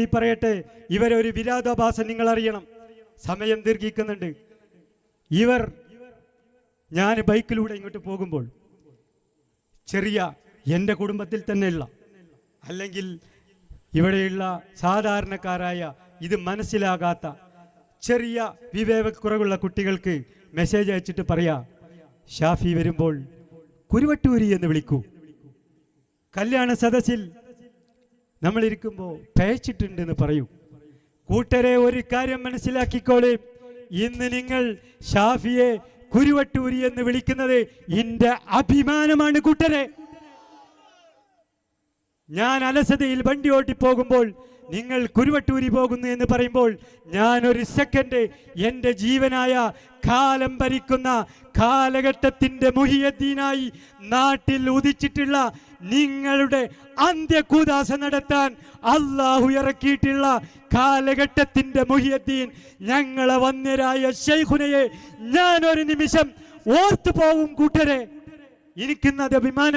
കൂടി പറയട്ടെ, ഇവരൊരു വിരോധാഭാസം നിങ്ങൾ അറിയണം. സമയം ദീർഘിക്കുന്നുണ്ട്. ഞാൻ ബൈക്കിലൂടെ ഇങ്ങോട്ട് പോകുമ്പോൾ ചെറിയ എൻ്റെ കുടുംബത്തിൽ തന്നെയുള്ള അല്ലെങ്കിൽ ഇവിടെയുള്ള സാധാരണക്കാരായ ഇത് മനസ്സിലാകാത്ത ചെറിയ വിവേകക്കുറവുള്ള കുട്ടികൾക്ക് മെസ്സേജ് അയച്ചിട്ട് പറയാ, ഷാഫി വരുമ്പോൾ കുരുവട്ടൂരി എന്ന് വിളിക്കൂ. കല്യാണ സദസ്സിൽ നമ്മളിരിക്കുമ്പോൾ പേച്ചിട്ടുണ്ടെന്ന് പറയൂ. കൂട്ടരെ ഒരു കാര്യം മനസ്സിലാക്കിക്കോളെ, ഇന്ന് നിങ്ങൾ ഷാഫിയെ കുരുവട്ടൂരി എന്ന് വിളിക്കുന്നത് എന്റെ അഭിമാനമാണ് കൂട്ടരെ. ഞാൻ അലസതയിൽ വണ്ടി ഓട്ടി പോകുമ്പോൾ നിങ്ങൾ കുരുവട്ടൂരി പോകുന്നു എന്ന് പറയുമ്പോൾ ഞാൻ ഒരു സെക്കൻഡ് എൻ്റെ ജീവനായ കാലം ഭരിക്കുന്ന കാലഘട്ടത്തിൻ്റെ മുഹിയദ്ദീനായി നാട്ടിൽ ഉദിച്ചിട്ടുള്ള നിങ്ങളുടെ അന്ത്യകൂദാശ നടത്താൻ അള്ളാഹു ഇറക്കിയിട്ടുള്ള കാലഘട്ടത്തിൻ്റെ മുഹിയദ്ദീൻ ഞങ്ങളെ വന്യരായ ശൈഖുനയെ ഞാൻ ഒരു നിമിഷം ഓർത്തു പോവും കൂട്ടരെ. എനിക്കിന്നത് അഭിമാനം.